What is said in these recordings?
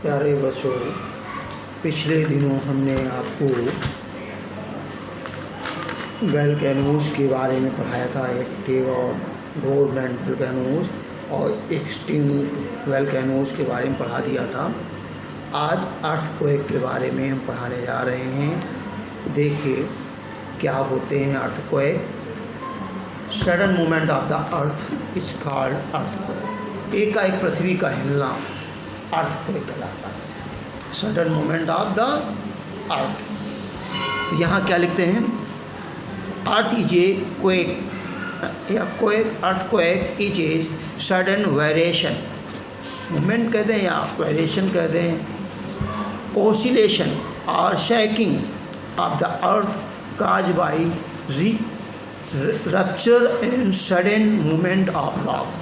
प्यारे बच्चों, पिछले दिनों हमने आपको वोल्केनोज के बारे में पढ़ाया था। एक्टिव और डोरमेंट वोल्केनोज और एक्सटिंक्ट वोल्केनोज के बारे में पढ़ा दिया था। आज अर्थक्वेक के बारे में हम पढ़ाने जा रहे हैं। देखिए क्या होते हैं earthquake. Sudden movement of the earth is called earthquake. एकाएक पृथ्वी का हिलना अर्थक्वेक कहलाता है। Sudden movement of the earth. तो यहाँ क्या लिखते हैं? अर्थ इज ए क्वेक या quake. Earthquake is a sudden variation, movement कहते हैं या वेरिएशन कहते हैं, ओसिलेशन और shaking of the earth cause by rupture and sudden movement of rocks.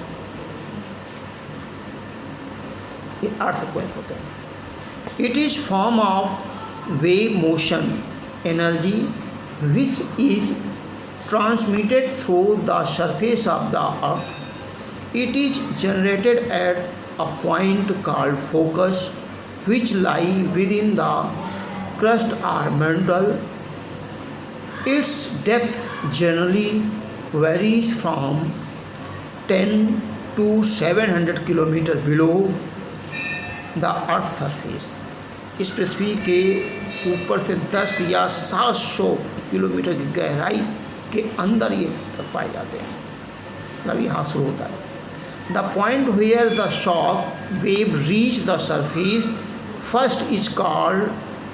ये अर्थक्वेक होता है। It is form of wave motion energy which is transmitted through the surface of the earth. It is generated at a point called focus, which lie within the crust or mantle. Its depth generally varies from 10 to 700 km below the earth surface. इस पृथ्वी के ऊपर से 10 या 700 kilometre की गहराई के अंदर ये तक पाए जाते हैं। मतलब यहाँ शुरू होता है। The point where the shock wave reach the surface first is called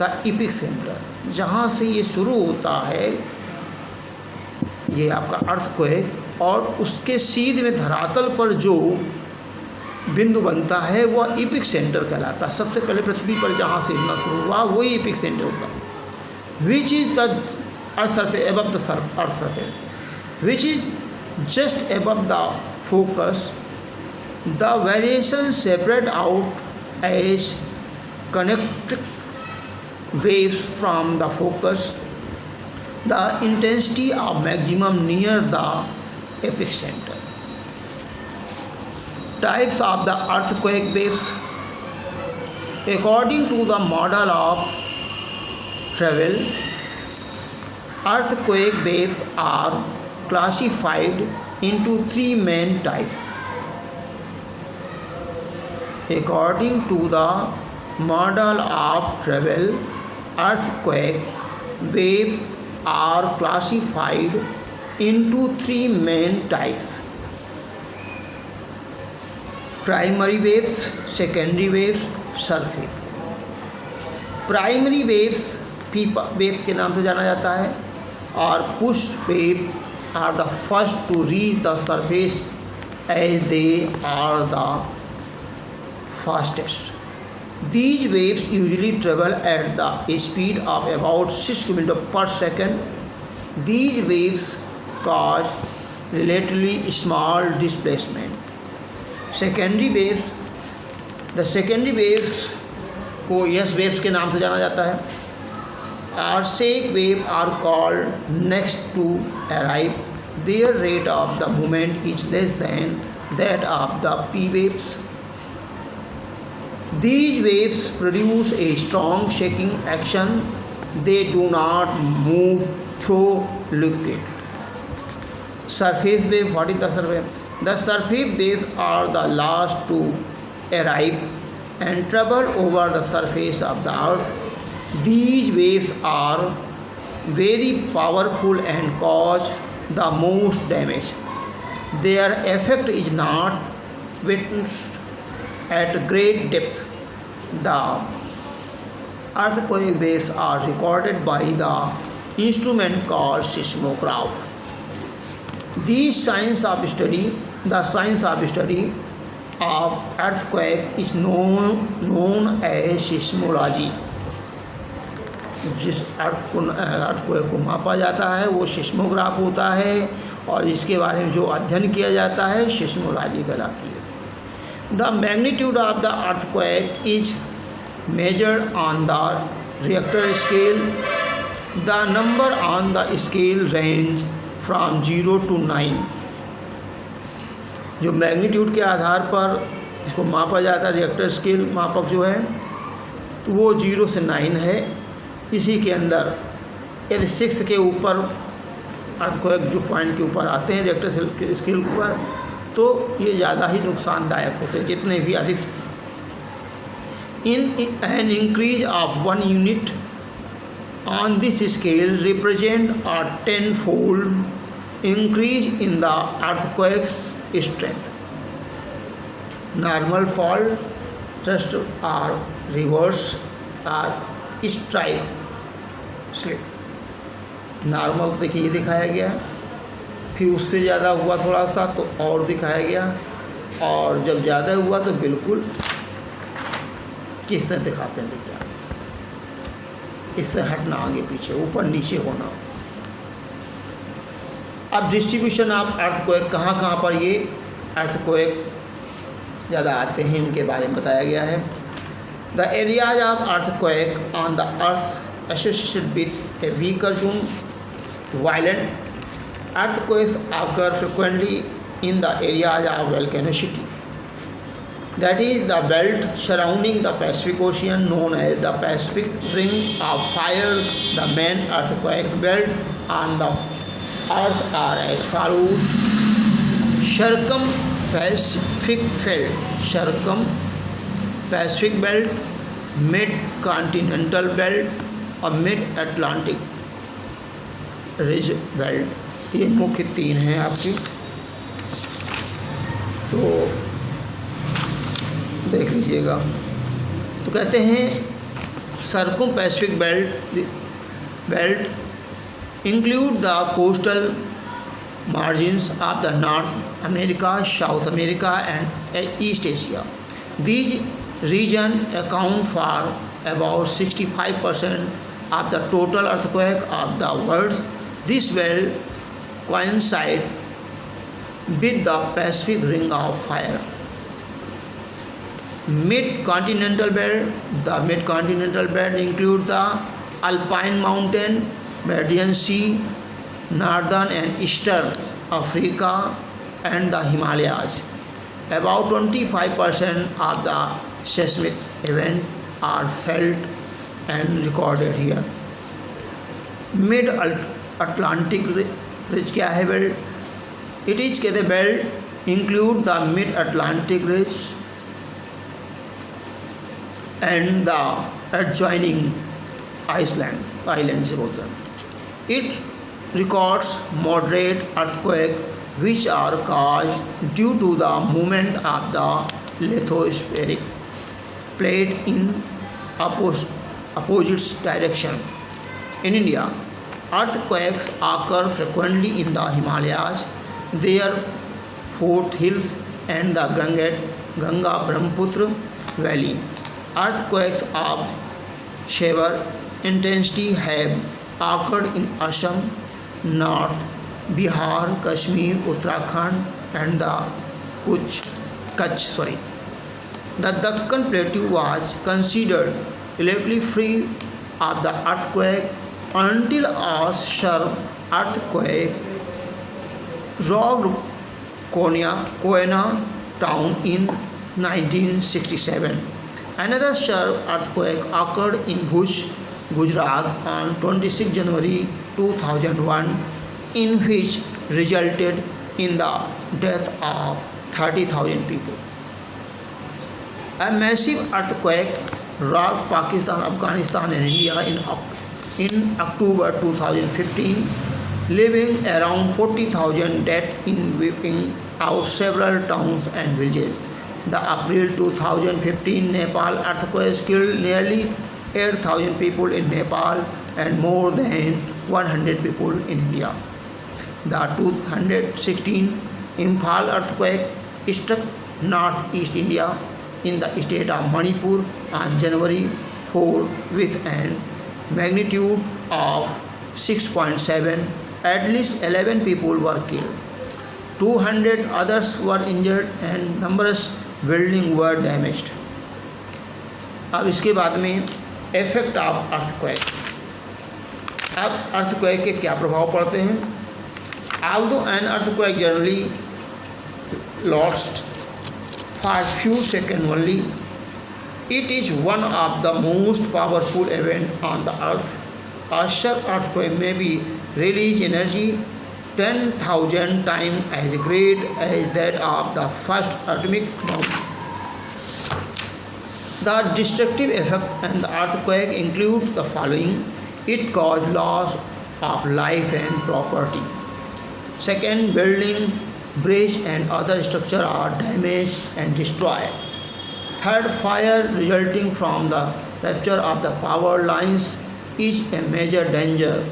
the epicentre. जहाँ से ये शुरू होता है ये आपका अर्थक्वेक, और उसके सीधे में धरातल पर जो बिंदु बनता है वह इपिक सेंटर कहलाता है। सबसे पहले पृथ्वी पर जहाँ से हिलना शुरू हुआ वही इपिक सेंटर होगा। Which is the earth surface above the earth surface, which is just above the focus. The variations separate out as connected waves from the focus. The intensity of maximum near the epicenter. Types of the earthquake waves. According to the model of travel, earthquake waves are classified into three main types. According to the model of travel, earthquake waves are classified into three main types: primary waves, secondary waves, surface. Primary waves के नाम से जाना जाता है, और push wave are the first to reach the surface as they are the fastest. These waves usually travel at the speed of about 6 km per second. These waves cause relatively small displacement. Secondary waves, the secondary waves को yes waves के नाम से जाना जाता है. Archaic waves are called next to arrive. Their rate of the movement is less than that of the P waves. These waves produce a strong shaking action. They do not move through liquid. Surface wave. What is the surface? The surface waves are the last to arrive and travel over the surface of the earth. These waves are very powerful and cause the most damage. Their effect is not witnessed at great depth. The earthquake waves are recorded by the instrument called seismograph. The science of study of earthquake is known as seismology. जिस earthquake को मापा जाता है वो seismograph होता है, और इसके बारे में जो अध्ययन किया जाता है सिस्मोलॉजी कहलाती है. The magnitude of the earthquake is measured on the Richter scale. The number on the scale range from 0 to 9. जो मैग्नीट्यूड के आधार पर इसको मापा जाता है, रिएक्टर स्केल मापक जो है तो वो 0 से 9 है। इसी के अंदर यदि 6 के ऊपर अर्थक्वेक जो पॉइंट के ऊपर आते हैं रिएक्टर स्केल के ऊपर, तो ये ज़्यादा ही नुकसानदायक होते हैं जितने भी अधिक। In an increase of 1 unit on this scale represent a 10-fold increase in the earthquake's strength. Normal fault thrust or reverse or strike slip. Normal देखिए ये दिखाया गया, फिर उससे ज़्यादा हुआ थोड़ा सा तो और दिखाया गया, और जब ज़्यादा हुआ तो बिल्कुल किस तरह दिखाते हैं। देखिए इस तरह हटना, आगे पीछे, ऊपर नीचे होना। अब डिस्ट्रीब्यूशन ऑफ अर्थक्वेक, कहाँ कहाँ पर ये अर्थक्वेक ज़्यादा आते हैं उनके बारे में बताया गया है। The areas of earthquake on the earth associated with a weaker zone violent earthquakes occur frequently in the areas of volcanicity, that is the belt surrounding the Pacific Ocean known as the Pacific Ring of Fire. The main earthquake belt on the earth are as follows: circum-Pacific belt, mid-continental belt और mid-Atlantic ridge belt। ये मुख्य 3 हैं आपकी, तो देख लीजिएगा। तो कहते हैं circum Pacific belt include the coastal margins of the North America, South America and East Asia. These region account for about 65% of the total earthquake of the world. This belt coincide with the Pacific Ring of Fire. Mid-continental belt, the mid-continental belt include the Alpine Mountain, Meridian Sea, Northern and Eastern Africa and the Himalayas. About 25% of the seismic events are felt and recorded here. Mid-Atlantic ridge क्या है belt? It is कहते belt include the Mid-Atlantic ridge and the adjoining island से बोलते हैं। It records moderate earthquake which are caused due to the movement of the lithospheric plate in opposite direction. In India, earthquakes occur frequently in the Himalayas, their foothills and the Ganga-Brahmaputra valley. Earthquakes of severe intensity have occurred in Assam, North Bihar, Kashmir, Uttarakhand and the Kutch. The Deccan Plateau was considered relatively free of the earthquake until a sharp earthquake rocked Koyana town in 1967. Another sharp earthquake occurred in Bhuj, Gujarat on 26 January 2001, in which resulted in the death of 30,000 people. A massive earthquake rocked Pakistan, Afghanistan and India in October 2015, leaving around 40,000 dead in wiping out several towns and villages. The April 2015 Nepal earthquake killed nearly 8,000 people in Nepal and more than 100 people in India. The 2016 Imphal earthquake struck northeast India in the state of Manipur on January 4 with an magnitude of 6.7. At least 11 people were killed. 200 others were injured and numerous buildings were damaged. अब इसके बाद में effect of earthquake. अब earthquake के क्या प्रभाव पड़ते हैं? Although an earthquake generally lasts for few seconds only, It is one of the most powerful events on the earth. A sharp earthquake may be release energy 10,000 times as great as that of the first atomic bomb. The destructive effect of the earthquake include the following. It caused loss of life and property. Second, building, bridge and other structure are damaged and destroyed. Third, fire resulting from the rupture of the power lines is a major danger.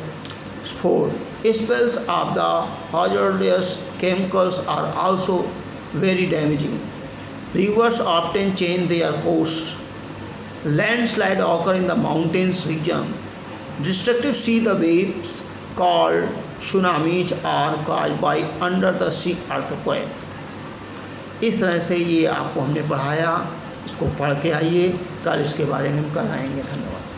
Fourth, spills of the hazardous chemicals are also very damaging. Rivers often change their course. Landslide occur in the mountains region. Destructive sea the waves called tsunamis are caused by under the sea earthquake. इस तरह से ये आपको हमने पढ़ाया, इसको पढ़ के आइए, कल इसके बारे में हम कराएंगे। धन्यवाद।